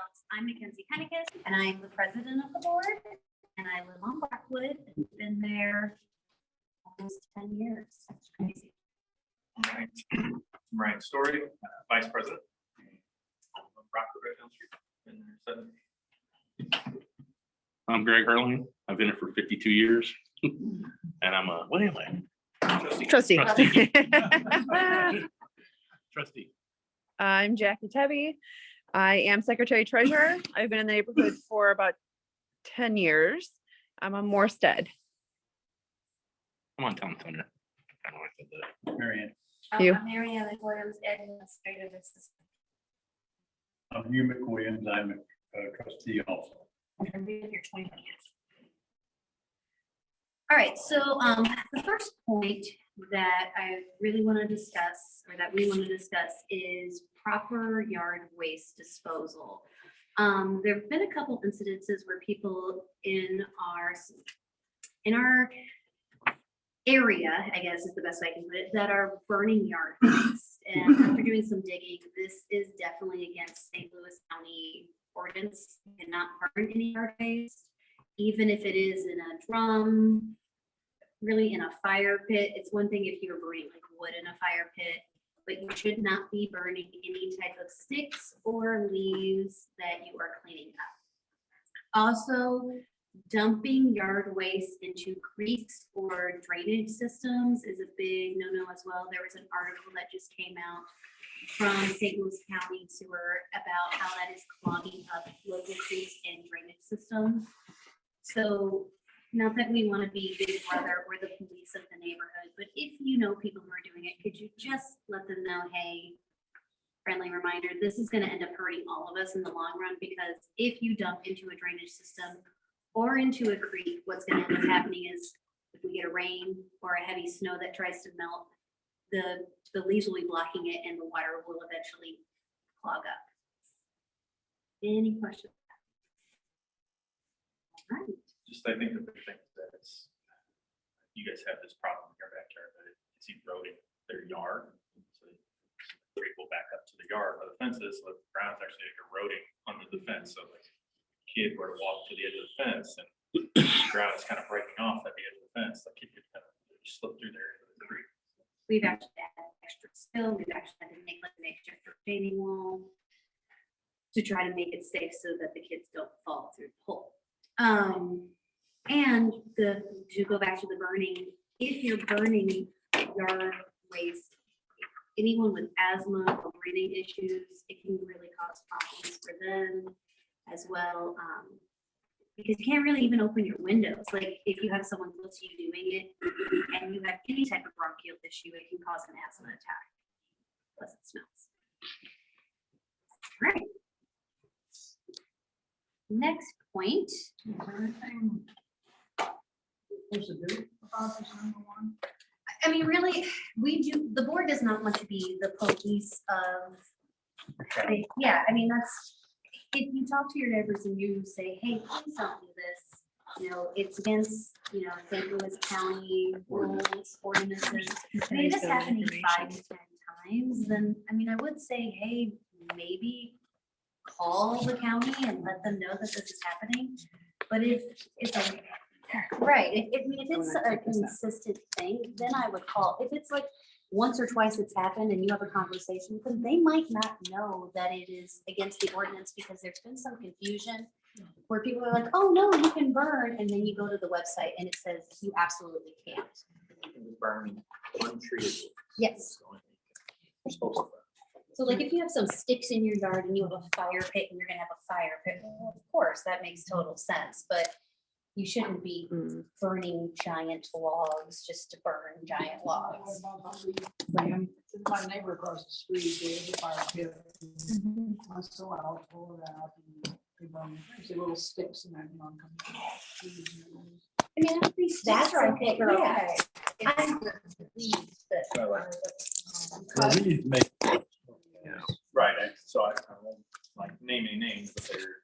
Jobs. I'm Mackenzie Henniges, and I'm the president of the board, and I live on Blackwood. I've been there almost 10 years. That's crazy. All right. I'm Ryan Story, Vice President of Rockford right down the street. Been there 7 years. I'm Greg Hurling. I've been here for 52 years. And I'm a, what am I? Trustee. Trustee. I'm Jackie Tebby. I am Secretary Treasurer. I've been in the neighborhood for about 10 years. I'm on Morstead. I'm on Town Thunder. I don't know if I said that. Marianne. You. I'm Marianne Williams, Administrative Assistant. I'm Hugh McWilliams. I'm a trustee also. I've been here 20 years. All right, so the first point that I really want to discuss, or that we want to discuss, is proper yard waste disposal. There have been a couple incidences where people in our area, I guess is the best way I can put it, that are burning yard waste. And after doing some digging, this is definitely against St. Louis County ordinance. You cannot burn any yard waste, even if it is in a drum, really in a fire pit. It's one thing if you're burning like wood in a fire pit, but you should not be burning any type of sticks or leaves that you are cleaning up. Also, dumping yard waste into creeks or drainage systems is a big no-no as well. There was an article that just came out from St. Louis County Sewer about how that is clogging up local creeks and drainage systems. So not that we want to be big brother or the police of the neighborhood, but if you know people who are doing it, could you just let them know, hey, friendly reminder, this is going to end up hurting all of us in the long run, because if you dump into a drainage system or into a creek, what's going to end up happening is if we get a rain or a heavy snow that tries to melt, the leaves will be blocking it and the water will eventually clog up. Any questions? All right. Just, I think the big thing is that it's, you guys have this problem in your backyard, that it's eroding their yard. So the creek will back up to the yard where the fence is, so the ground's actually like eroding under the fence. So like a kid were to walk to the edge of the fence and the ground is kind of breaking off at the edge of the fence, the kid could kind of slip through there into the creek. We've actually had extra spill. We've actually had to make like an extra retaining wall to try to make it safe so that the kids don't fall through the hole. And to go back to the burning, if you're burning yard waste, anyone with asthma or breathing issues, it can really cause problems for them as well. Because you can't really even open your windows. Like if you have someone close to you doing it and you have any type of bronchial issue, it can cause an asthma attack. Plus it smells. All right. Next point. I mean, really, the board does not want to be the police of, yeah, I mean, that's, if you talk to your neighbors and you say, hey, please don't do this, you know, it's against, you know, St. Louis County rules, ordinances. I mean, if it's happening 5 to 10 times, then, I mean, I would say, hey, maybe call the county and let them know that this is happening. But if it's a, right, if it's a consistent thing, then I would call. If it's like once or twice it's happened and you have a conversation with them, they might not know that it is against the ordinance, because there's been some confusion where people are like, oh no, you can burn. And then you go to the website and it says you absolutely can't. You can burn one tree. Yes. You're supposed to. So like if you have some sticks in your yard and you have a fire pit and you're gonna have a fire pit, well, of course, that makes total sense, but you shouldn't be burning giant logs just to burn giant logs. My neighbor across the street, there's a fire pit. I saw I'll pull it out and they burn, there's little sticks in that. I mean, at least that's That's okay. okay. Yeah. It's the leaves that are Right, so I don't like name any names, but they're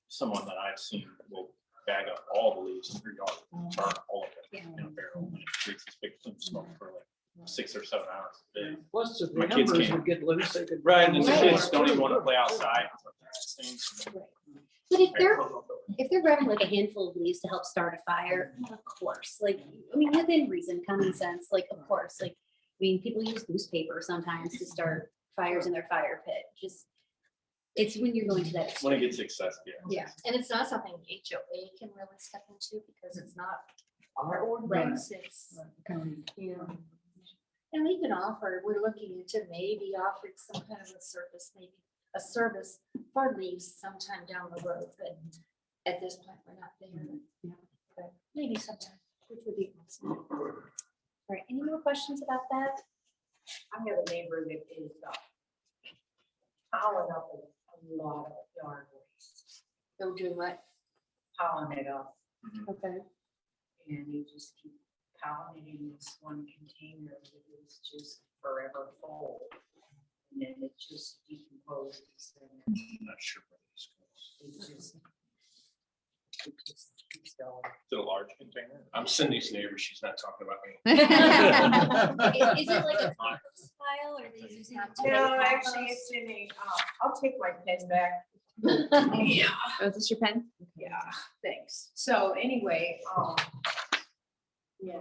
someone that I've seen will bag up all the leaves in their yard, burn all of it in a barrel, and it creates this big plume of smoke for like 6 or 7 hours a day. Plus, if My the kids numbers can't. would get loose, they could. Right, and the Right. kids don't even want to play outside. Right. But if they're grabbing like a handful of leaves to help start a fire, of course, like, I mean, within reason, common sense, like, of course, like, I mean, people use newspaper sometimes to start fires in their fire pit, just, it's when you're going to that. When it extreme. gets excessive, yeah. Yeah, and it's not something HOA can really step into because it's not our ordinance, it's, you know. And we can offer, we're looking into maybe offering some kind of a service, maybe a service for leaves sometime down the road, but at this point, we're not there. Yeah. But maybe sometime, which would be awesome. All right, any more questions about that? I have a neighbor that is piling up a lot of yard waste, They'll do what? piling it up, Okay. and they just keep piling it in this one container that is just forever full. And then it just decomposes and I'm not sure where this goes. it just keeps going. Is it a large container? I'm Cindy's neighbor. She's not talking about me. Is it like a compost pile or are they using? it to No, make actually, compost? it's in a, I'll take my pen back. Oh, is this your pen? Yeah, thanks. So anyway, yeah,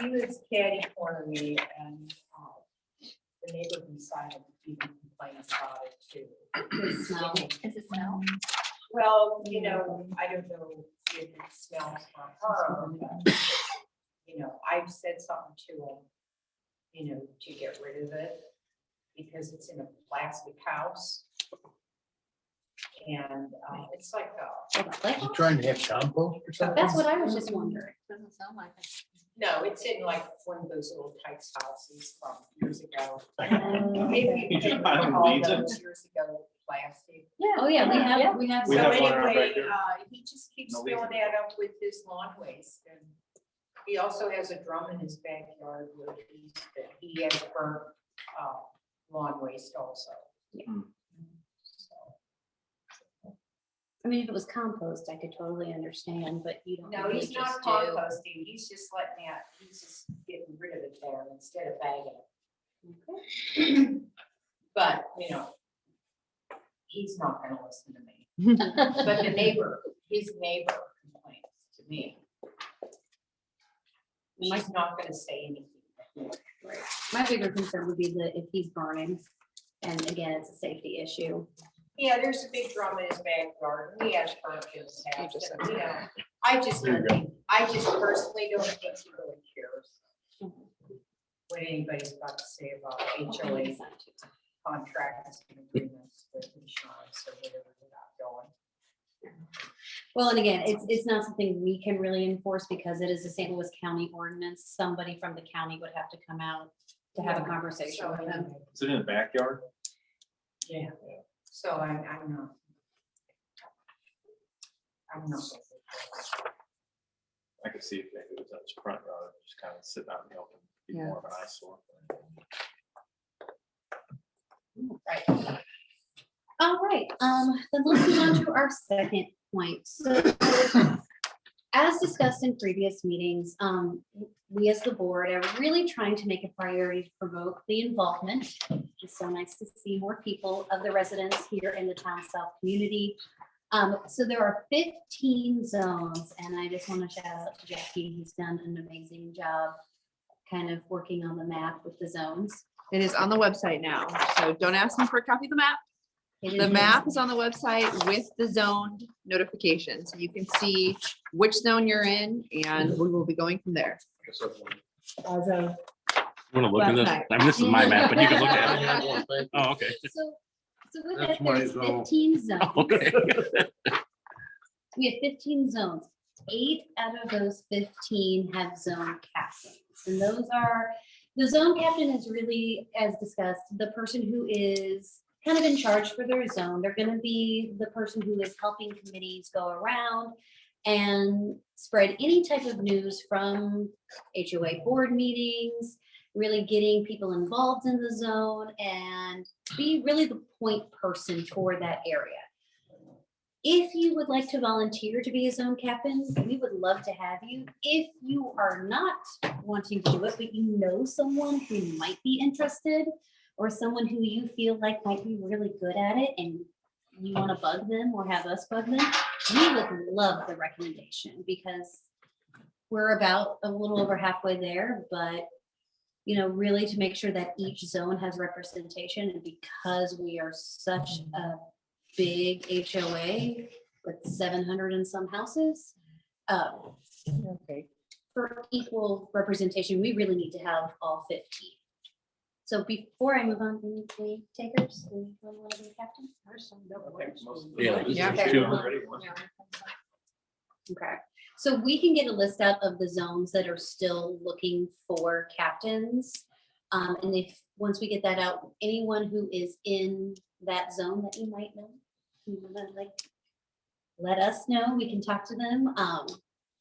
he was catty corner me and, the neighbor beside him even complains about it too. The smell. Is it smell? Well, you know, I don't know if it smells from her, but, you know, I've said something to him, you know, to get rid of it because it's in a plastic house. And, it's like, Like, You trying to have compost or something? that's what I was just wondering. Doesn't sound like it. no, it's in like one of those little types houses from years ago. Oh, Maybe okay. you You just can buy them recall weeds in? those years ago, plastic. Oh, yeah, we have. We So have one in our anyway, backyard. he just keeps No filling leaves. that up with his lawn waste. And he also has a drum in his backyard where he has burnt lawn waste also. Yeah. Hmm. So, I mean, if it was compost, I could totally understand, but you don't. no, really he's not just do- composting. He's just letting out, he's just getting rid of it there instead of bagging it. But, you know, he's not gonna listen to me. But the neighbor, his neighbor complains to me. He's not gonna say anything. My bigger concern would be that if he's burning, and again, it's a safety issue. Yeah, there's a big drum in his backyard, and he has burnt his house, just and, you know, I just personally don't think he really cares what anybody's got to say about HOA contracts and agreements with insurance or whatever they got going. Well, and again, it's not something we can really enforce because it is a St. Louis County ordinance. Somebody from the county would have to come out to have a conversation So, with them. Is it in the backyard? yeah, so I'm not. I could see if maybe it was in its front yard, just kind of sitting out in the open, be Yeah. more of an eyesore. Right. All right, then let's move on to our second point. So, as discussed in previous meetings, we as the board are really trying to make a priority to promote the involvement. It's so nice to see more people of the residents here in the Town South community. So there are 15 zones, and I just want to shout out to Jackie, who's done an amazing job kind of working on the map with the zones. It is on the website now, so don't ask me for a copy of the map. It The is- map is on the website with the zoned notifications. So you can see which zone you're in and we will be going from there. as of Want to look at this? Website. I mean, this is my map, but you can look at it. Oh, okay. So with That's that, my there's zone. 15 zones. Okay. We have 15 zones. 8 out of those 15 have zone captains. And those are, the zone captain is really, as discussed, the person who is kind of in charge for their zone. They're gonna be the person who is helping committees go around and spread any type of news from HOA board meetings, really getting people involved in the zone and be really the point person for that area. If you would like to volunteer to be a zone captain, we would love to have you. If you are not wanting to do it, but you know someone who might be interested or someone who you feel like might be really good at it and you want to bug them or have us bug them, we would love the recommendation because we're about a little over halfway there, but really to make sure that each zone has representation, and because we are such a big HOA with 700 and some houses, Okay. for equal representation, we really need to have all 50. So before I move on, any takers? Anyone want to be captain? Yeah. this is Okay. two. Okay, so we can get a list out of the zones that are still looking for captains. And once we get that out, anyone who is in that zone that you might know, you wanna, let us know, we can talk to them.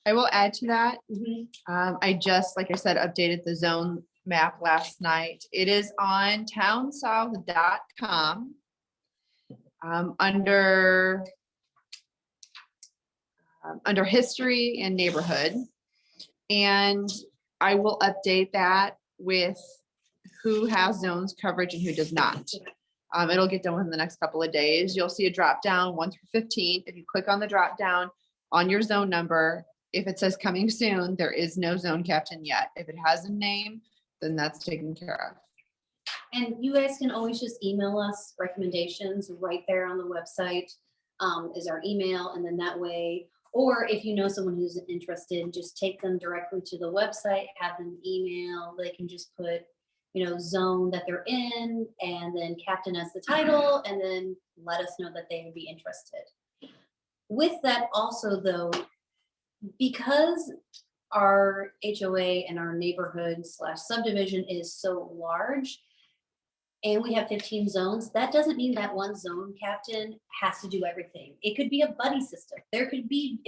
I will add to that. Mhm. I just, like I said, updated the zone map last night. It is on townsouth.com. Under history and neighborhood. And I will update that with who has zones coverage and who does not. It'll get done within the next couple of days. You'll see a drop down 1 through 15. If you click on the drop down on your zone number, if it says coming soon, there is no zone captain yet. If it has a name, then that's taken care of. And you guys can always just email us recommendations right there on the website, is our email, and then that way, or if you know someone who's interested, just take them directly to the website, have them email, they can just put, zone that they're in, and then captain as the title, and then let us know that they would be interested. With that also though, because our HOA and our neighborhood / subdivision is so large, and we have 15 zones, that doesn't mean that one zone captain has to do everything. It could be a buddy system. There could be,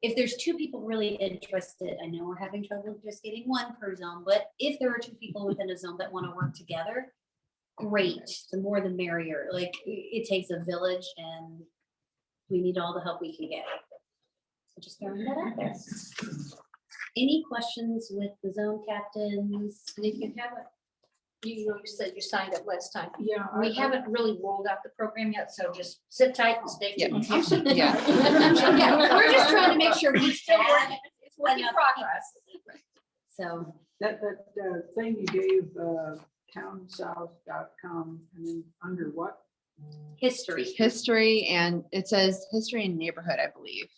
if there's 2 people really interested, I know we're having trouble just getting 1 per zone, but if there are 2 people within a zone that want to work together, great, the more the merrier. It takes a village and we need all the help we can get. So just throwing that out there. Any questions with the zone captains? And if you haven't, you said you signed up last time. Yeah. We haven't really rolled out the program yet, so just sit tight and stay tuned. Yeah. Yeah, we're just trying to make sure we Still still working, it's work in progress. So, That thing you gave, townsouth.com, and then under what? history. History, and it says history and neighborhood, I believe.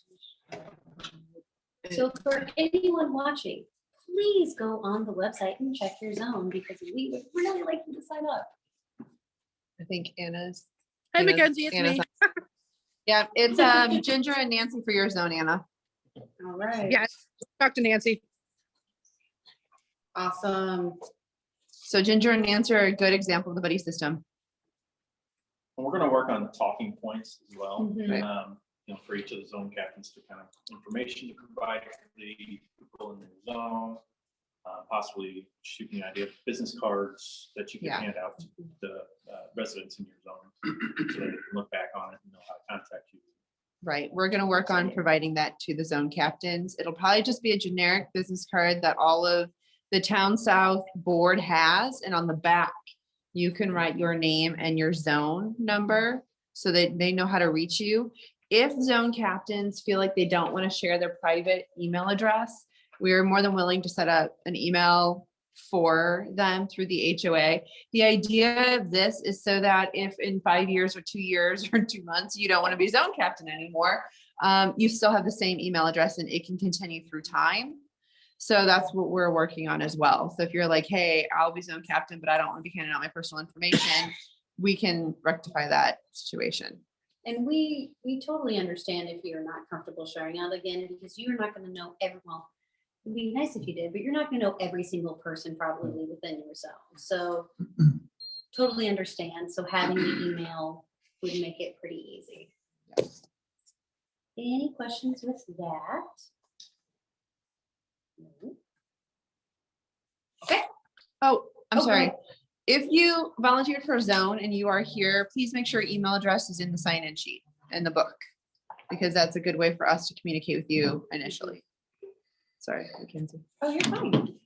So for anyone watching, please go on the website and check your zone because we would really like you to sign up. I think Anna's. Hi, Anna's- Mackenzie, it's Anna's me. on. Yeah, it's Ginger and Nancy for your zone, Anna. All right. Yeah. Talk to Nancy. Awesome. So Ginger and Nancy are a good example of the buddy system. And we're gonna work on talking points as well. Mhm. For each of the zone captains to kind of information to provide to the people in the zone. Possibly shooting the idea of business cards that you can Yeah. hand out to the residents in your zone. So they can look back on it and know how to contact you. Right, we're gonna work on providing that to the zone captains. It'll probably just be a generic business card that all of the Town South board has, and on the back, you can write your name and your zone number so that they know how to reach you. If zone captains feel like they don't want to share their private email address, we are more than willing to set up an email for them through the HOA. The idea of this is so that if in 5 years or 2 years or 2 months, you don't want to be zone captain anymore, you still have the same email address and it can continue through time. So that's what we're working on as well. So if you're like, hey, I'll be zone captain, but I don't want to be handing out my personal information, we can rectify that situation. And we totally understand if you're not comfortable sharing out again, because you're not going to know everyone. It'd be nice if you did, but you're not going to know every single person probably within your zone. So totally understand. So having the email would make it pretty easy. Any questions with that? No? Oh, I'm Okay. sorry. If you volunteered for a zone and you are here, please make sure email address is in the sign-in sheet in the book, because that's a good way for us to communicate with you initially. Sorry, Mackenzie. Oh, you're fine.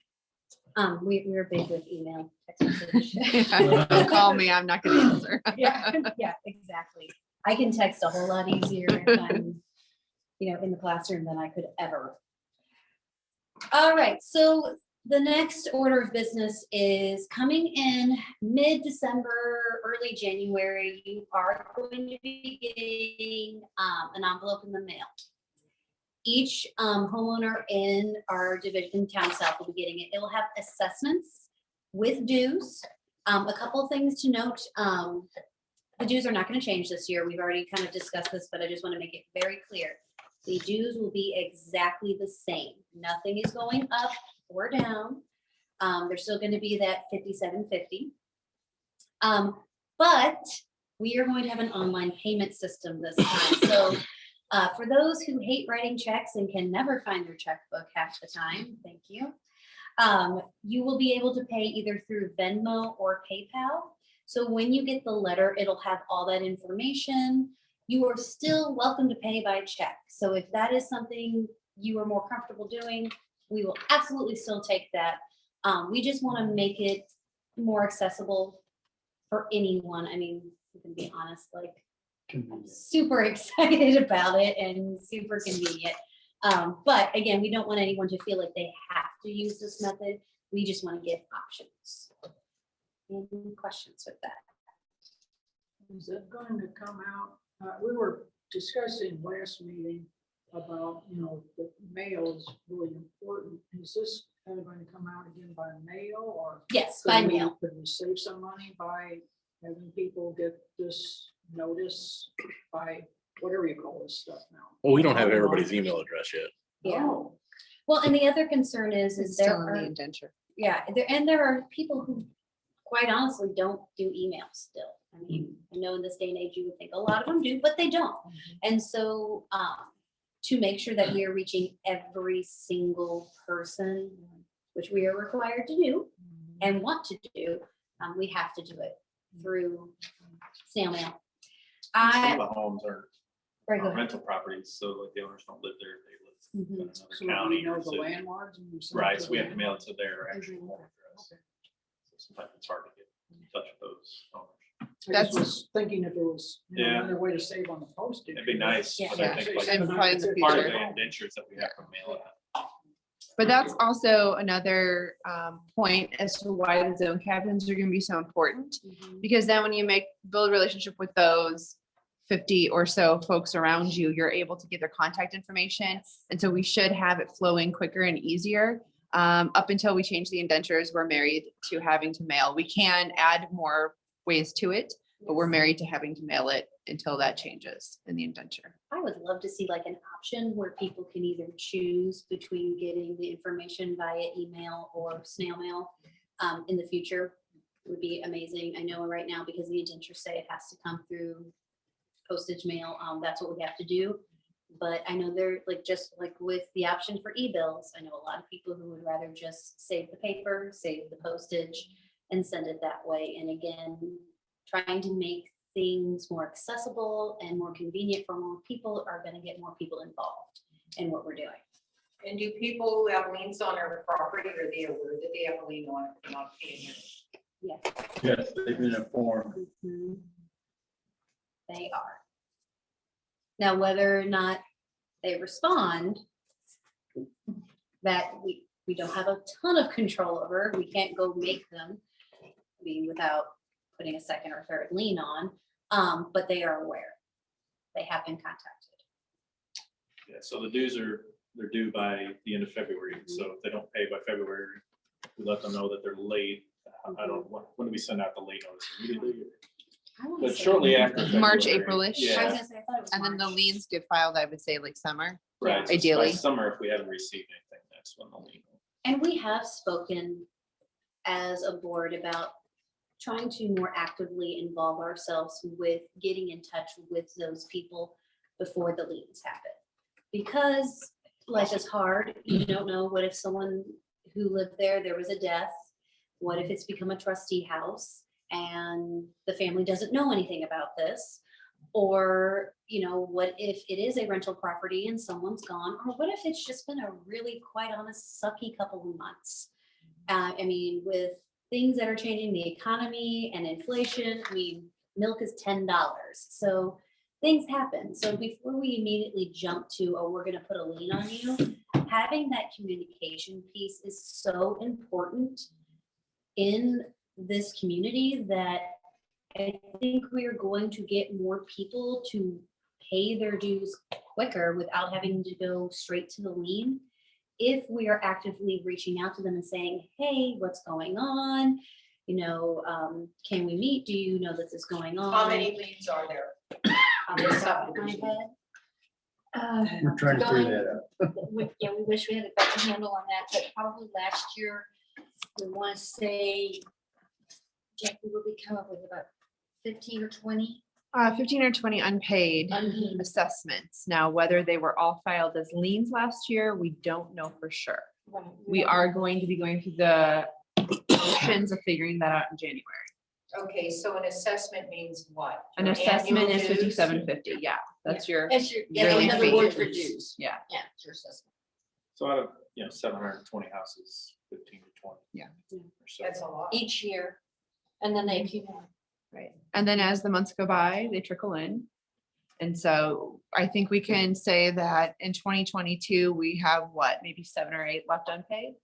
We're big with email. Text message. Call me, I'm not gonna answer. Yeah, exactly. I can text a whole lot easier if I'm, in the classroom than I could ever. All right, so the next order of business is coming in mid-December, early January. You are going to be getting an envelope in the mail. Each homeowner in our division, Town South, will be getting it. It will have assessments with dues. A couple of things to note. The dues are not going to change this year. We've already kind of discussed this, but I just want to make it very clear. The dues will be exactly the same. Nothing is going up or down. There's still going to be that $57.50. But we are going to have an online payment system this time. So for those who hate writing checks and can never find their checkbook half the time, thank you. You will be able to pay either through Venmo or PayPal. So when you get the letter, it'll have all that information. You are still welcome to pay by check. So if that is something you are more comfortable doing, we will absolutely still take that. We just want to make it more accessible for anyone. I mean, you can be honest, like, I'm super excited about it and super convenient. But again, we don't want anyone to feel like they have to use this method. We just want to give options. Any questions with that? Is it going to come out? We were discussing last meeting about, the mail is really important. Is this kind of going to come out again by mail or? Yes, by could we- mail. Could we save some money by having people get this notice by whatever you call this stuff now? Well, we don't have everybody's email address yet. Yeah. Oh, Well, and the other concern is It's there still in are, the indenture. yeah, there are people who quite honestly don't do email still. I mean, I know in this day and age, you would think a lot of them do, but they don't. And so to make sure that we are reaching every single person, which we are required to do and want to do, we have to do it through snail mail. Some of the homes are Very good. rental proproperties, so like the owners don't live there, they live Mhm. in so another we county know or the city. landlords and you send it Right, to so we have to them? mail it to their actual Mhm. home address. Okay. So sometimes it's hard to get in touch with those owners. I just That's- was thinking if there was Yeah. another way to save on the postage. It'd be nice, Yeah. but I think like And probably in the part of future. the indentures that we have to mail it. But that's also another point as to why the zone captains are going to be so important. Mhm. Because then when you build a relationship with those 50 or so folks around you, you're able to get their contact information. And so we should have it flowing quicker and easier. Up until we change the indentures, we're married to having to mail. We can add more ways to it, but we're married to having to mail it until that changes in the indenture. I would love to see like an option where people can either choose between getting the information via email or snail mail in the future. Would be amazing. I know right now because the indentures say it has to come through postage mail, that's what we have to do. But I know they're like, just like with the option for e-bills, I know a lot of people who would rather just save the paper, save the postage and send it that way. And again, trying to make things more accessible and more convenient for more people are going to get more people involved in what we're doing. And do people who have liens on their property, or they aware that they have a lien on it for not paying it? Yes. Yes, they've been informed. Mhm. They are. Now, whether or not they respond, that we don't have a ton of control over. We can't go make them, I mean, without putting a second or third lien on, but they are aware. They have been contacted. Yeah, so the dues they're due by the end of February, so if they don't pay by February, we let them know that they're late. I don't, when do we send out the late notice immediately? I wanna But say- shortly after. March, February. April-ish. I was Yeah, gonna say, I thought it was And then the March. liens get filed, I would say like summer. right. so Ideally. by summer, if we haven't received anything, that's when the lien. And we have spoken as a board about trying to more actively involve ourselves with getting in touch with those people before the liens happen. Because life is hard. You don't know, what if someone who lived there was a death? What if it's become a trustee house and the family doesn't know anything about this? Or, what if it is a rental property and someone's gone? Or what if it's just been a really, quite honest, sucky couple of months? I mean, with things that are changing, the economy and inflation, I mean, milk is $10. So things happen. So before we immediately jump to, oh, we're gonna put a lien on you, having that communication piece is so important in this community that I think we are going to get more people to pay their dues quicker without having to go straight to the lien. If we are actively reaching out to them and saying, hey, what's going on? You know, can we meet? Do you know this is going on? How many leads are there? On the top of my head. We're trying to figure that out. Yeah, we wish we had a better handle on that, but probably last year, we want to say, Jack, we will be coming up with about 15 or 20. 15 or 20 unpaid Unpaid. assessments. Now, whether they were all filed as liens last year, we don't know for sure. Right, We are going to be going through the motions of figuring that out in January. Okay, so an assessment means what? An Your assessment annual is dues? 57.50. Yeah, that's your, That's your, Yearly yeah, another fee. word for dues. yeah. Yeah, it's your assessment. So out of, 720 houses, 15 to 20. Yeah. Or so. That's a lot. Each year, and then they accumulate. Right. And then as the months go by, they trickle in. And so I think we can say that in 2022, we have what, maybe 7 or 8 left unpaid,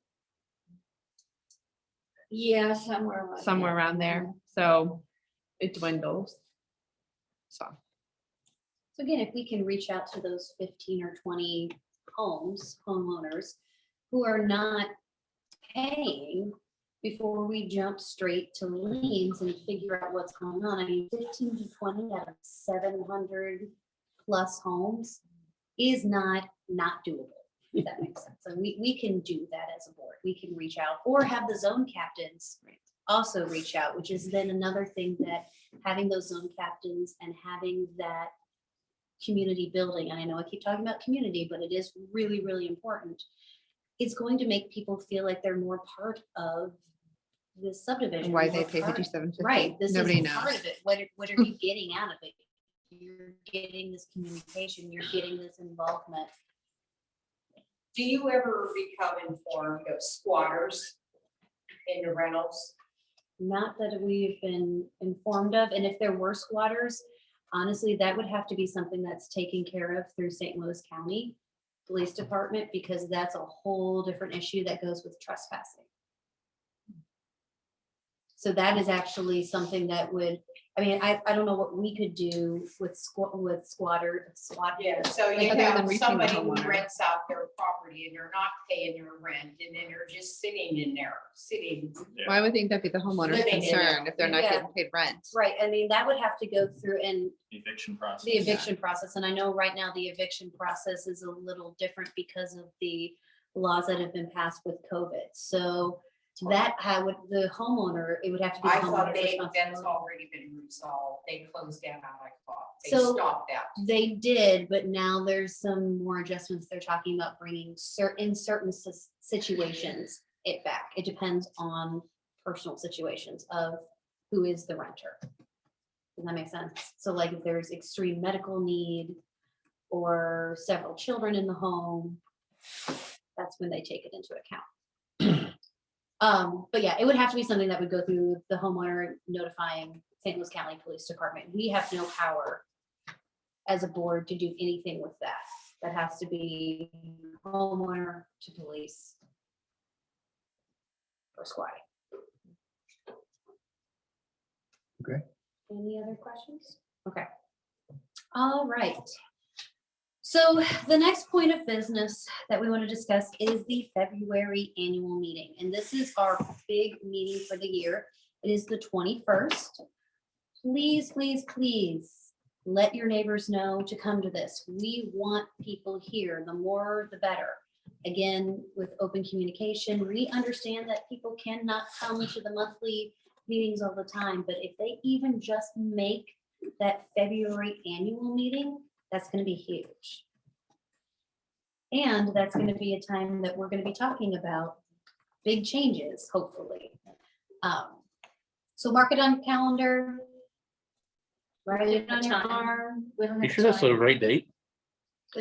Yeah, somewhere. around somewhere there. around there. So it dwindles. So. So again, if we can reach out to those 15 or 20 homeowners who are not paying before we jump straight to liens and figure out what's going on. I mean, 15 to 20 out of 700 plus homes is not doable, if that makes sense. And we can do that as a board. We can reach out or have the zone captains also reach out, which is then another thing that having those zone captains and having that community building, and I know I keep talking about community, but it is really, really important. It's going to make people feel like they're more part of this subdivision. And why more they pay part- 57.50. Right, this Nobody is part knows. of it. What are you getting out of it? You're getting this communication, you're getting this involvement. Do you ever become informed of squatters in the rentals? Not that we've been informed of, and if there were squatters, honestly, that would have to be something that's taken care of through St. Louis County Police Department, because that's a whole different issue that goes with trespassing. So that is actually something that would, I mean, I don't know what we could do with squatter. Yeah, so you Other than have reaching the somebody who homeowner. rents out their property and they're not paying their rent and then they're just sitting in there, sitting. Well, I would think that'd be the homeowner's Living in concern it. if they're not Yeah. getting paid rent. Right, I mean, that would have to go through and Eviction process. the eviction process, and I know right now the eviction process is a little different because of the laws that have been passed with COVID. So that how would the homeowner, it would have to be. the I thought homeowner's that's responsibility. already been resolved. They closed down, I thought. They So- stopped that. They did, but now there's some more adjustments. They're talking about bringing in certain situations it back. It depends on personal situations of who is the renter. Does that make sense? So like if there's extreme medical need or several children in the home, that's when they take it into account. But yeah, it would have to be something that would go through the homeowner notifying St. Louis County Police Department. We have no power as a board to do anything with that. That has to be homeowner to police or squatting. Okay. Any other questions? Okay. All right. So the next point of business that we want to discuss is the February annual meeting. And this is our big meeting for the year. It is the 21st. Please, please, please let your neighbors know to come to this. We want people here. The more, the better. Again, with open communication, we understand that people cannot come to the monthly meetings all the time, but if they even just make that February annual meeting, that's going to be huge. And that's going to be a time that we're going to be talking about big changes, hopefully. So mark it on calendar. Write it on your arm. We don't You have sure that's the time. right date?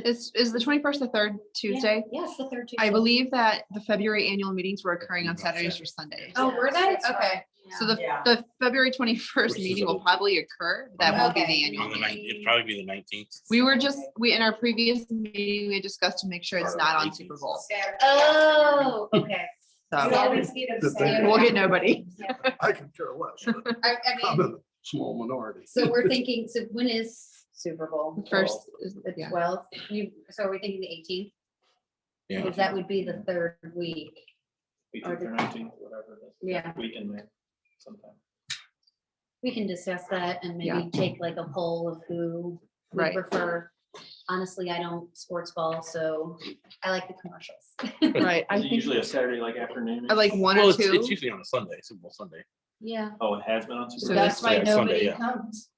Is the 21st the third Tuesday? Yes, the third Tuesday. I believe that the February annual meetings were occurring on Saturdays or Sundays. Oh, were they? Yes, that's Okay. right. So the, Yeah. the February 21st Which is meeting will okay. probably occur. That won't be the Okay. annual On the meeting. it'd probably be the 19th. We, in our previous meeting, we had discussed to make sure it's Or not on 18th. Super Bowl. Saturday Oh, okay. afternoon. We So always get them The thing- Saturday we'll get nobody. I can care less. but I I'm mean, in a small minority. so we're thinking, so when is Super Bowl? First, The yeah. 12th, so are we thinking the 18th? Yeah. Because that would be the third week. 18th Or or the- 19th, whatever. Yeah. Weekend there sometime. We can discuss that and Yeah. maybe take like a poll of who we Right. prefer. Honestly, I don't sports ball, so I like the commercials. Right, I Is it think, usually a Saturday like afternoon? I like one Well, or it's two. usually on a Sunday, Super Bowl Sunday. Yeah. Oh, it has been on So Super Bowl? That's why yeah, Sunday, nobody yeah. comes.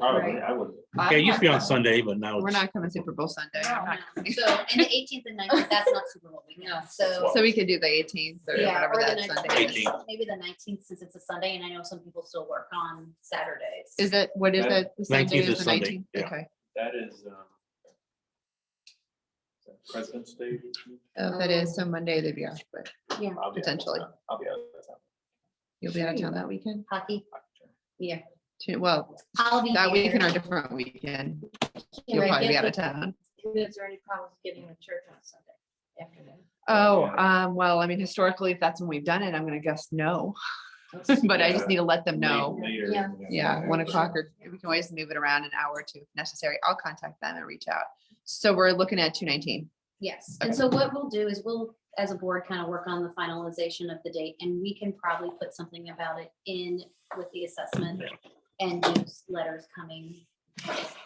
Probably, I would. Yeah, it used to be on Sunday, but now We're it's, not coming Super Bowl Sunday. I'm not coming. So, and the 18th and 19th, that's not Super Bowl weekend, so. So we could do the 18th or Yeah, whatever or the that 19th. Sunday is. 18th. Maybe the 19th, since it's a Sunday, and I know some people still work on Saturdays. Is it, what is it? The Sunday 19th is the Sunday, 19th? yeah. Okay. That is President's Day. Oh, that is, so Monday they'd be off, but I'll be out of Potentially. town. I'll be out of town. you'll be out of town that weekend? Hockey, yeah. Well, I'll be that weekend or a here. different weekend, Can't you'll really probably be get out of the- town. Is there any problems getting to church on Sunday afternoon? Oh, Yeah. well, I mean, historically, if that's when we've done it, I'm gonna guess no, but I just need to let them know. Later. Yeah. Yeah, 1 o'clock, or we can always move it around an hour or two if necessary. I'll contact them and reach out. So we're looking at 219. Yes, and Okay. so what we'll do is we'll, as a board, kind of work on the finalization of the date, and we can probably put something about it in with the assessment and news letters coming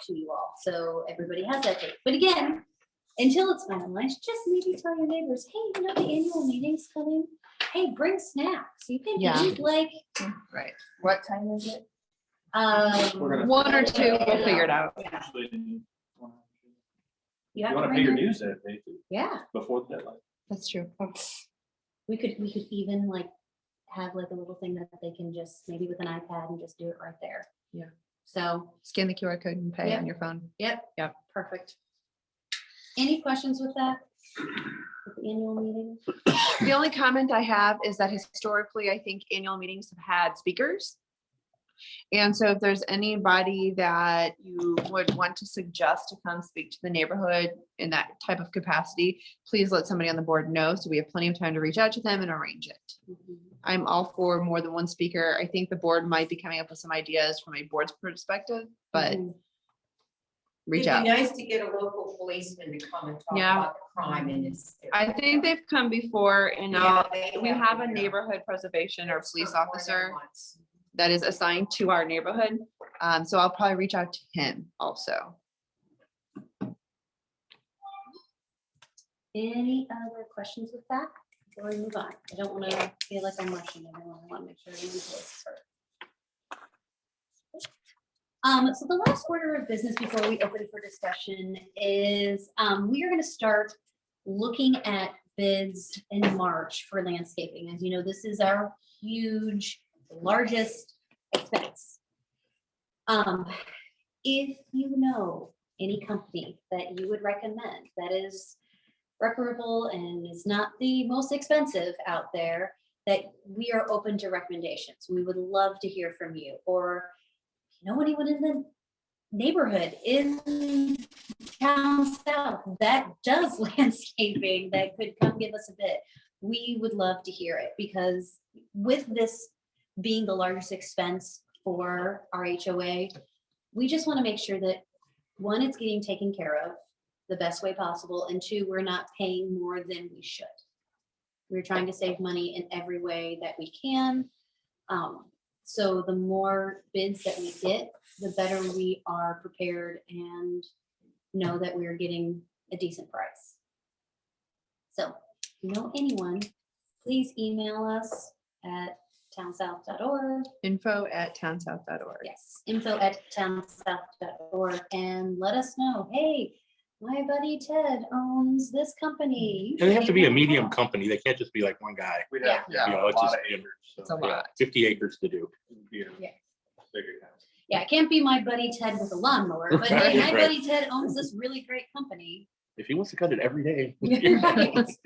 to you all, so everybody has that date. But again, until it's finalized, just maybe tell your neighbors, hey, you know, the annual meeting's coming. Hey, bring snacks. You can Yeah. eat like, Right. what time is it? We're gonna- 1 or 2, we'll figure it out. Yeah. Actually, You You have to want to bring pay your your- dues that day too, Yeah. before the deadline. That's true. We could even like have like a little thing that they can just, maybe with an iPad and just do it right there. Yeah. So, Scan the QR code and pay Yep. on your phone. yep. Yep. Perfect. Any questions with that? With the annual meeting? The only comment I have is that historically, I think annual meetings have had speakers. And so if there's anybody that you would want to suggest to come speak to the neighborhood in that type of capacity, please let somebody on the board know, so we have plenty of time to reach out to them and arrange it. I'm all for more than one speaker. I think the board might be coming up with some ideas from a board's perspective, but Mhm. reach It'd out. be nice to get a local policeman to come and talk Yeah. about the crime in this. I think they've come before and Yeah, they we have, have a yeah. neighborhood preservation or police More than officer once. that is assigned to our neighborhood. So I'll probably reach out to him also. Any other questions with that? Before we move on, I don't want to feel like I'm rushing everyone. I want to make sure everyone's voice is heard. So the last order of business before we open for discussion is, we are going to start looking at bids in March for landscaping. As you know, this is our huge, largest expense. If you know any company that you would recommend that is reputable and is not the most expensive out there, that we are open to recommendations. We would love to hear from you, or if you know anyone in the neighborhood in town south that does landscaping that could come give us a bid. We would love to hear it, because with this being the largest expense for our HOA, we just want to make sure that, one, it's getting taken care of the best way possible, and two, we're not paying more than we should. We're trying to save money in every way that we can. So the more bids that we get, the better we are prepared and know that we're getting a decent price. So, if you know anyone, please email us at townsouth.org. info@townsouth.org. Yes, info@townsouth.org, and let us know, hey, my buddy Ted owns this company. and they have to be a medium company. They can't just be like one guy. We'd Yeah. have, You yeah, know, a it's lot just- of acres. so It's a Yeah, lot. 50 acres to do. it'd be a Yeah. Bigger town. Yeah, it can't be my buddy Ted with a lawnmower, but hey, my Right. buddy Ted owns this really great company. If he wants to cut it every day. Right.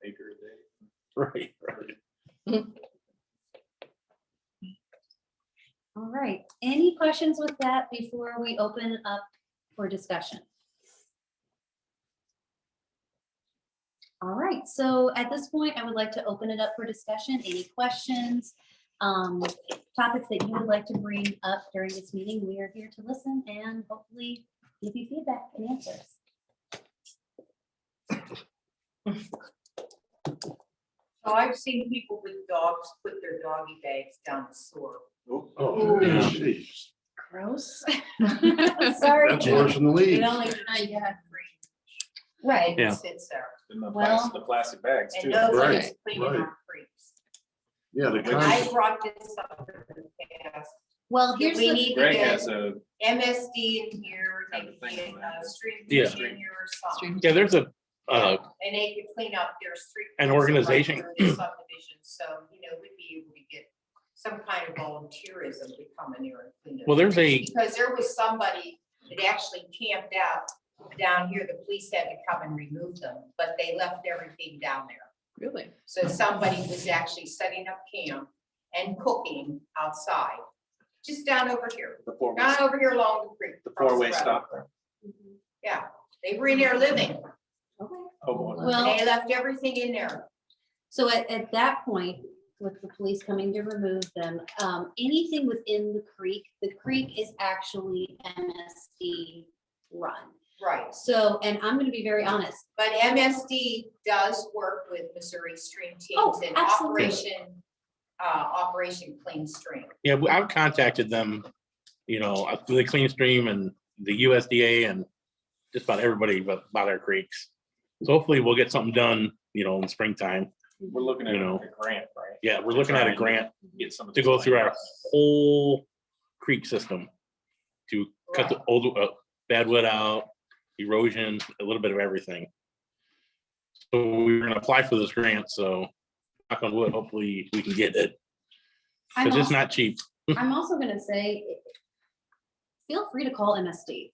Acre a day. Right, right. All right, any questions with that before we open up for discussion? All right, so at this point, I would like to open it up for discussion. Any questions? Topics that you would like to bring up during this meeting? We are here to listen and hopefully give you feedback and answers. So I've seen people with dogs put their doggy bags down the sewer. Oh, Yeah. jeez. Gross. That's Sorry. worse than the leaves. It only kind of had free. Right. Yeah. It sits there. And the Well- the plastic bags And too. nobody's Right, cleaning right. our creeks. Yeah, the And I con- brought this up in the past. Well, that here's We the, need to Greg get has a, MSD in here, Have a maybe thing get on that. stream Yeah. in here or something. Yeah, there's a, And they could clean up their street. An crews right organization. through the Subdivision, so, we'd be able to get some kind of volunteerism to come in here and clean it. well, there's a, Because there was somebody that actually camped out down here, the police had to come and remove them, but they left everything down there. Really? So somebody was actually setting up camp and cooking outside, just down over here, the four-way, down over here along the creek. the across four-way road. stop there. Yeah, they were in there living, okay. Oh, boy. Well, they left everything in there. so at that point, with the police coming to remove them, anything within the creek is actually MSD run. Right, So, and I'm gonna be very honest, but MSD does work with Missouri Stream Oh, Teams and absolutely. Operation Clean Stream. yeah, I've contacted them, through the Clean Stream and the USDA and just about everybody about our creeks. So hopefully we'll get something done, in springtime. We're looking at You a know. grant, right? Yeah, we're looking at a grant Get some of to this go through our land. whole creek system to cut the Right. old bad wood out, erosion, a little bit of everything. So we're gonna apply for this grant, so knock on wood, hopefully we can get it. I'm Cause it's also, not cheap. I'm also gonna say, feel free to call MSD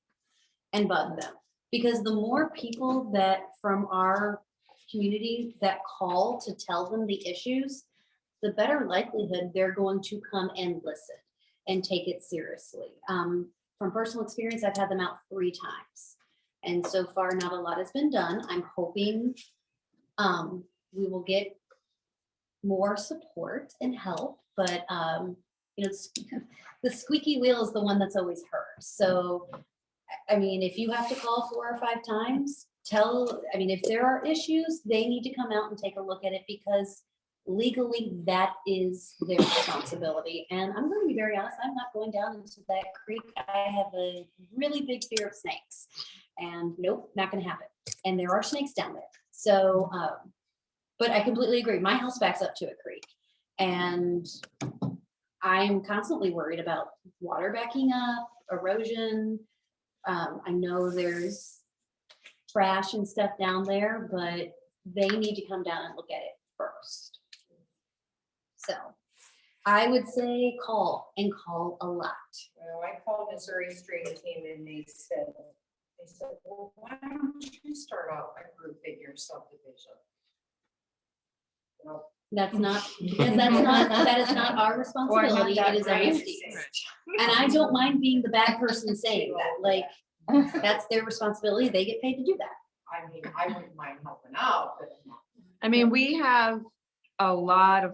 and bug them. Because the more people that from our community that call to tell them the issues, the better likelihood they're going to come and listen and take it seriously. From personal experience, I've had them out 3 times. And so far, not a lot has been done. I'm hoping we will get more support and help, but the squeaky wheel is the one that's always heard. So, I mean, if you have to call 4 or 5 times, if there are issues, they need to come out and take a look at it because legally that is their responsibility. And I'm going to be very honest, I'm not going down into that creek. I have a really big fear of snakes and nope, not going to happen. And there are snakes down there. So, but I completely agree. My house backs up to a creek and I'm constantly worried about water backing up, erosion. I know there's trash and stuff down there, but they need to come down and look at it first. So I would say call and call a lot. Well, I called Missouri Stream Team and they said, well, why don't you start out a group in your subdivision? Well, That's not, because that is not our responsibility. It is MSD's. And I don't mind being the bad person saying that, like, that's their responsibility. They get paid to do that. I mean, I wouldn't mind helping out, but I mean, we have a lot of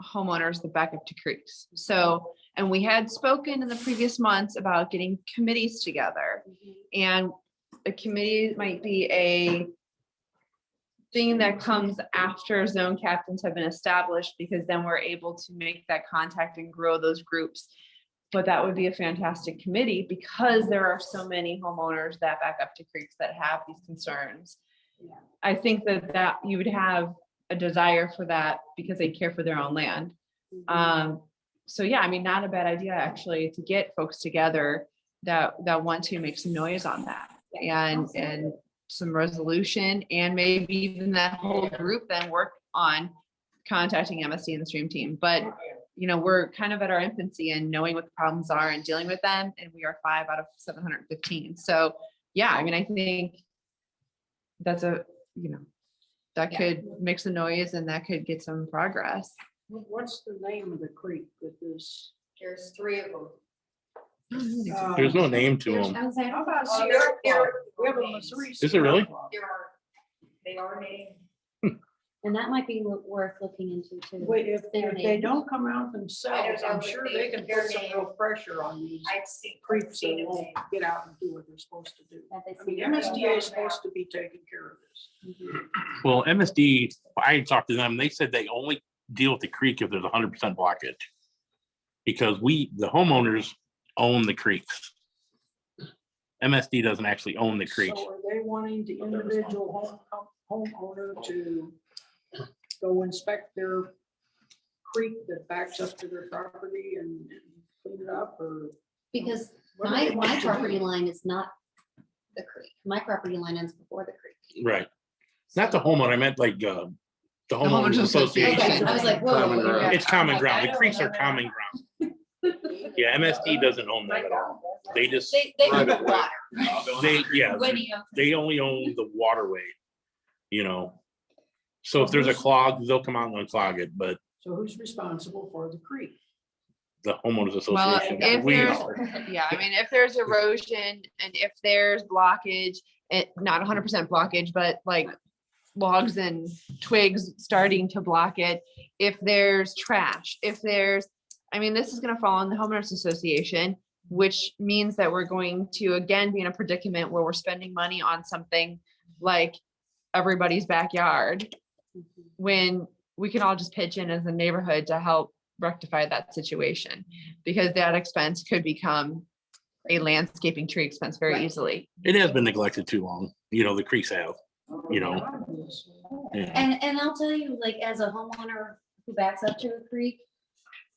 homeowners that back up to creeks. So, and we had spoken in the previous months about getting committees together. And a committee might be a thing that comes after zone captains have been established, because then we're able to make that contact and grow those groups. But that would be a fantastic committee because there are so many homeowners that back up to creeks that have these concerns. Yeah. I think that you would have a desire for that because they care for their own land. So yeah, I mean, not a bad idea actually to get folks together that want to make some noise on that and some resolution, and maybe even that whole group then work on contacting MSC and the stream team. But we're kind of at our infancy and knowing what the problems are and dealing with them. And we are 5 out of 715. So yeah, I mean, I think that's that could make some noise and that could get some progress. What's the name of the creek that this There's 3 of them. There's no name to them. I was like, How about Oh, Sierra they're- Club? We have a Missouri. Is it really? Sierra Club. They are named. and that might be worth looking into too. Wait, if Their they name. don't come out themselves, know, I'm but sure they- they can their put some name- real pressure on these I've seen. creeps that won't get out and do what they're supposed to do. That they I mean, see. MSDA is supposed to be taking care of this. Well, MSD, I talked to them, they said they only deal with the creek if there's 100% blockage. Because the homeowners own the creeks. MSD doesn't actually own the creeks. So are they wanting the individual homeowner to go inspect their creek that backs up to their property and clean it up, or? Because what do they my want to do? property line is not the creek. My property line ends before the creek. Right. Not the homeowner, I meant like the homeowners homeowners association. Okay, I was like, whoa. Common ground. It's common Like, ground. I The don't creeks are know. common ground. Yeah, MSD doesn't own that at all. They just, They Right. own the water. I'll go on they, the creek. yeah, When you. they only own the waterway, you know. So if there's a clog, they'll come out and unclog it, but So who's responsible for the creek? the homeowners Well, association. if we there's, are. yeah, I mean, if there's erosion and if there's blockage, not 100% blockage, but like logs and twigs starting to block it, if there's trash, if there's, I mean, this is gonna fall on the homeowners association, which means that we're going to again be in a predicament where we're spending money on something like everybody's backyard, when we can all just pitch in as a neighborhood to help rectify that situation, because that expense could become a landscaping tree expense very Right. easily. It has been neglected too long, you know, the creeks have, you know. Yeah. And I'll tell you, like, as a homeowner who backs up to a creek,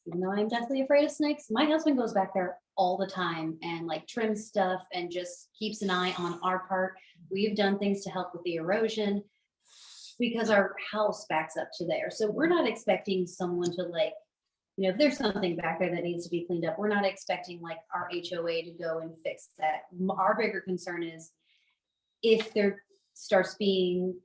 even though I'm deathly afraid of snakes, my husband goes back there all the time and like trims stuff and just keeps an eye on our part. We've done things to help with the erosion because our house backs up to there. So we're not expecting someone to like, you know, if there's something back there that needs to be cleaned up, we're not expecting like our HOA to go and fix that. Our bigger concern is if there starts being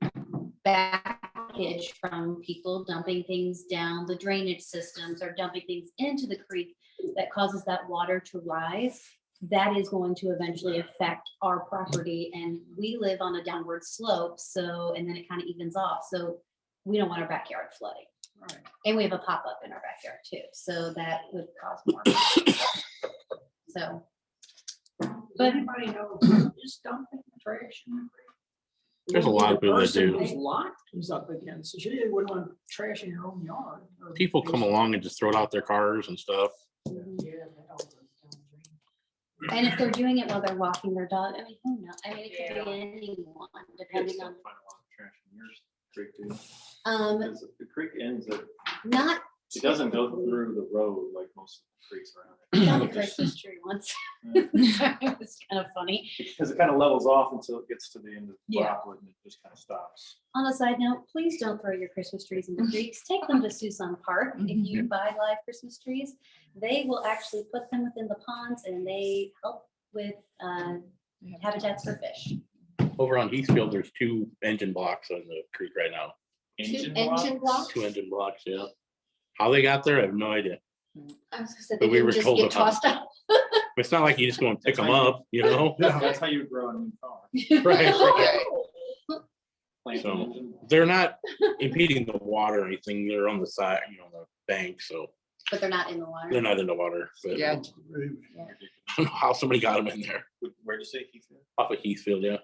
backage from people dumping things down the drainage systems or dumping things into the creek that causes that water to rise, that is going to eventually affect our property. And we live on a downward slope, so, and then it kind of evens off. So we don't want our backyard flooding. Right. And we have a pop-up in our backyard too, so that would cause more. So, Does But- anybody know who is dumping trash in the creek? There's a lot of people that Person do. whose lot is up against, so you wouldn't want trash in your own yard. or- People come along and just throw it out their cars and stuff. and if they're doing it while they're walking their dog, I mean, who knows? I mean, it could be anyone, depending on, Find a lot of trash in yours, creek too. um, The creek ends at, not, it doesn't go through the road like most of the creeks around I found a it. Christmas tree once. Yeah. It was kind of funny. Because it kind of levels off until it gets to the end of the Yeah. rockwood and it just kind of stops. On a side note, please don't throw your Christmas trees in the creeks. Take them to Susan Park. If you buy live Christmas trees, they will actually put them within the ponds and they help with habitats for fish. Over on Heathfield, there's 2 engine blocks on the creek right now. Two engine blocks? 2 engine blocks, yeah. How they got there, I have no idea. I was gonna say, But they we were didn't just told get about tossed out. It's not like you just go and pick them up, you know? That's how you would grow a new car. Right. Plant So- an engine. They're not impeding the water or anything. They're on the side, you know, the bank, so But they're not in the water. they're not in the water. But Yeah. I don't know how somebody got them in there Where'd you say Heathfield? off of Heathfield, yeah.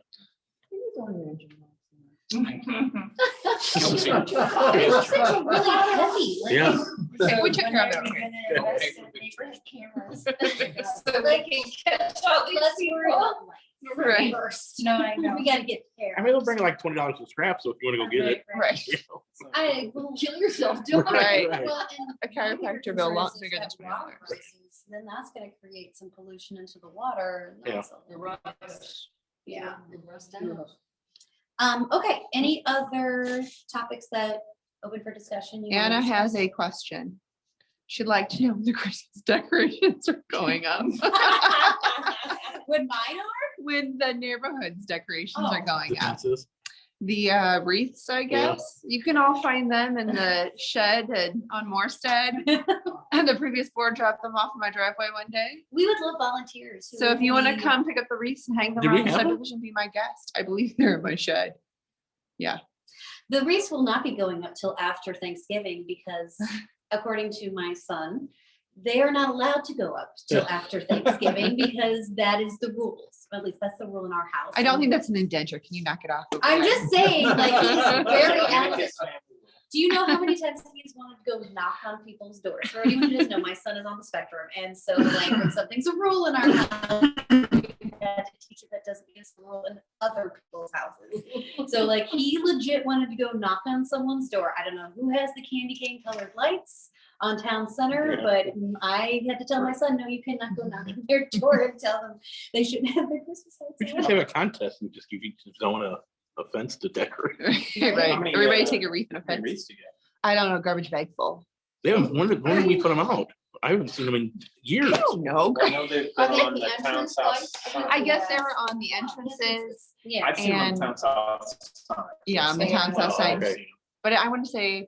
Those things are really heavy. like- Yeah. Hey, we took care of it, We're okay. gonna invest in neighborhood cameras. So they can catch all these Let's worry about lights. Right. First, no, I know. We gotta get there. I mean, they'll bring like $20 in scrap, so if you want to go get it. Right. You know. I will kill yourself doing Right. it. Right. Well, and A chiropractor my bigger bill a lot concern is bigger than if that water $20. rises, Then that's gonna create some pollution into the water. and Yeah. that's a- Yeah. Okay, any other topics that open for discussion? you wanna Anna has discuss? a question. She'd like to know when the Christmas decorations are going up. When mine are? When the neighborhood's decorations are Oh. going The up. fences. The wreaths, I Yeah. guess. You can all find them in the shed and on Morstead. And the previous board dropped them off in my driveway one day. We would love volunteers. who So if would you want to be- come pick up the wreaths and hang them Do we around the have them? subdivision, be my guest. I believe they're in my shed. The wreaths will not be going up till after Thanksgiving because according to my son, they are not allowed to go up till after Thanksgiving because that is the rules. At least that's the rule in our house. I don't think that's an indenture. Can you knock it off? over I'm there? just saying, like, he's very active. Do you know how many times he's wanted to go knock on people's doors? For anyone who doesn't know, my son is on the spectrum, and so like when something's a rule in our house, we had to teach it that doesn't mean it's a rule in other people's houses. So like he legit wanted to go knock on someone's door. I don't know who has the candy cane colored lights on Town Center, but I had to tell my son, no, you cannot go knock on their door and tell them they shouldn't have their Christmas We should lights just on. have a contest and just give each zone a fence to decorate. Right, How many, everybody take a wreath and a How many fence. wreaths do you get? I don't know, garbage bag full. They haven't, when did we put them out? I haven't seen them in years. I don't know. I know they've Are been they on the the town entrance south lights? side. I guess they were on the entrances. Yeah. I've seen them on and- the town south side. Yeah, on the Same. town south Oh, side. okay. But I want to say,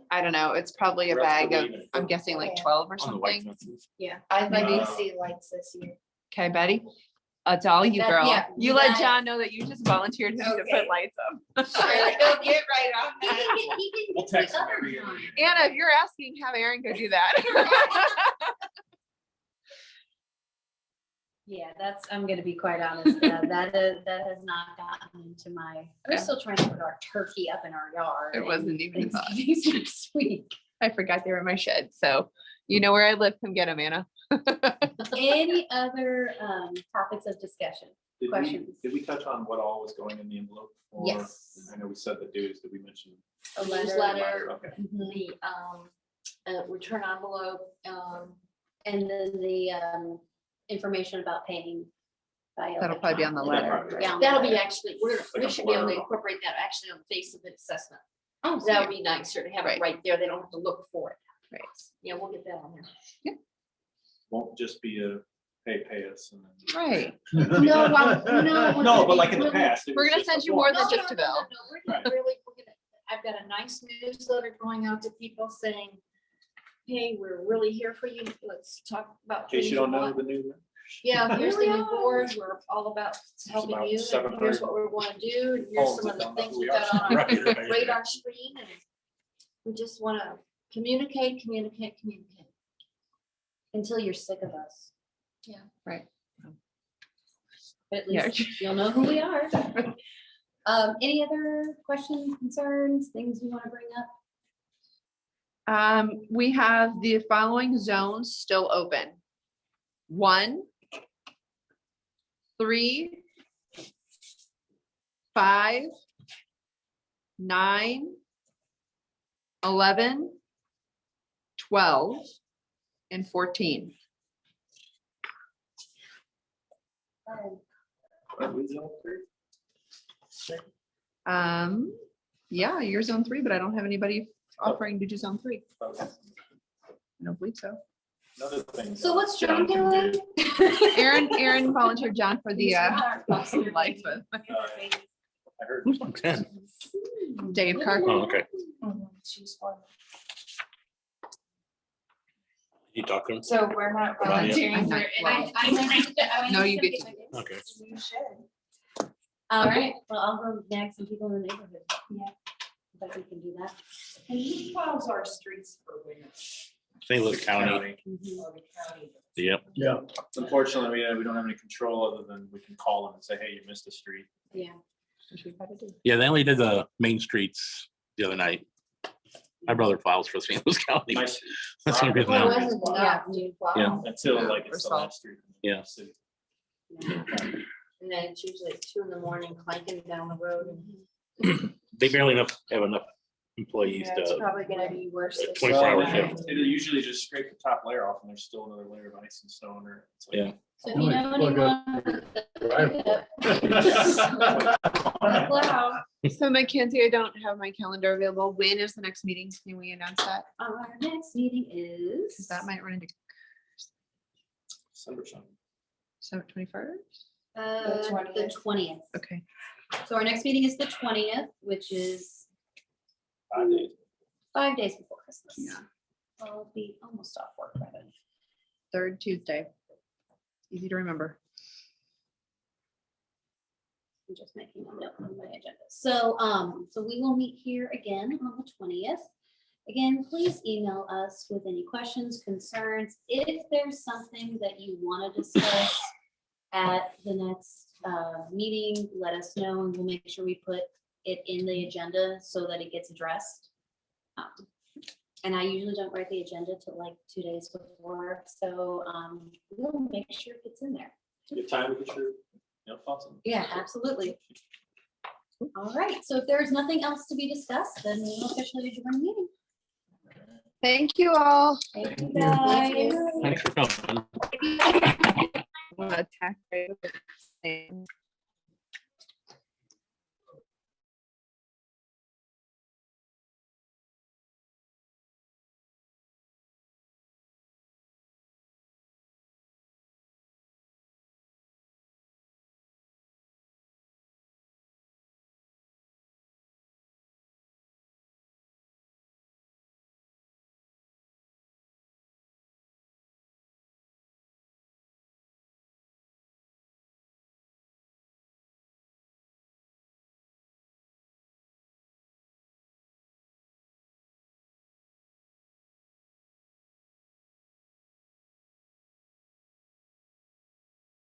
I don't know, it's probably a The rest bag of the of, evening. I'm guessing like Yeah. 12 or On the white something. fences. I'd like Maybe. to see lights this year. Okay, Betty. It's all you, That- girl. yeah, You you let got it. John know that you just volunteered him to Okay. put lights up. Go get right on He that. can We'll get the text him other every year. time. Anna, if you're asking, have Aaron go do that. Yeah, I'm gonna be quite honest, that has not gotten into my, we're still trying to put our turkey up in our yard. It and wasn't even thought. Thanksgiving's next week. I forgot they were in my shed, so you know where I live, come get them, Anna. Any other topics of discussion? Did we, Questions? did we touch on what all was going in the envelope? Or- Yes. I know we said the dues, did we mention? A Letter. newsletter, Okay. the return envelope, And then the information about paying. by That'll probably be on the electronic. letter. Down the that'll be letter. actually, Like we a should be able to blurb. incorporate that actually on the face of the assessment. Oh, That would be nicer to have Right. it right there. They don't have to look for it. Right. Yeah, we'll get that on there. Won't just be a pay us and then. Right. No, no. No, but like in the past. it We're was gonna just a send you form. more than No, just no, a no, no, bill. no, we're gonna really, I've got a nice newsletter going out to people saying, hey, we're really here for you. Let's talk about. In case things you don't know want." the new. Yeah, here's the Really new are. board. We're all about helping about you. And 700 here's what we want to do. And here's homes some of that the don't know things who we we are. got on our Right, right. radar screen. And we just want to communicate. Until you're sick of us. Yeah. Right. But at Yeah. least you'll know who we are. Any other questions, concerns, things we want to bring up? We have the following zones still open. 1, 3, 5, 9, 11, 12, and 14. Are we zone three? Yeah, you're zone 3, but I don't have anybody offering to do zone 3. Okay. I don't believe so. Another thing. So what's John can doing? do- Aaron volunteered John for the lights with I heard. Who's on 10? Dave Carr. Oh, okay. She's fun. You talking? So we're not Not yet. volunteering for I'm it. not- No, you get to. Okay. You should. All right, well, I'll go nag some people in the neighborhood. Yeah. But we can do that. And who plows our streets for winter? St. Louis County. Or the county? Yep. Yeah. Unfortunately, we don't have any control other than we can call them and say, hey, you missed a street. Yeah. Yeah, they only did the main streets the other night. My brother plows for St. Louis County. Nice. That's the reason Well, I- wasn't enough, dude. Wow. Yeah. Until like Or it's the salt. last street. Yeah. City. And then it's usually at 2 a.m. clanking down the road. And They barely have enough employees yeah, it's to, probably gonna be worse. this 24-hour summer. shift. They usually just scrape the top layer off and there's still another layer of ice and snow under. it. It's like- Yeah. So if you know anyone. Wow. So Mackenzie, I don't have my calendar available. When is the next meeting? Can we announce that? Our next meeting 'Cause is. that might run into, December something. so 21st? The 20th. Okay. So our next meeting is the 20th, which is 5 days. 5 days before Christmas. Yeah. I'll be almost off work by then. Third Tuesday. Easy to remember. I'm just making a note on my agenda. So, so we will meet here again on the 20th. Again, please email us with any questions, concerns. If there's something that you want to discuss at the next meeting, let us know and we'll make sure we put it in the agenda so that it gets addressed. And I usually don't write the agenda till like 2 days before, so we'll make sure it gets in there. Good time to get your, thoughts on. Yeah, absolutely. All right, so if there's nothing else to be discussed, then we'll officially adjourn the meeting. Thank you all. Thank you guys. Thanks for coming. Attack rate.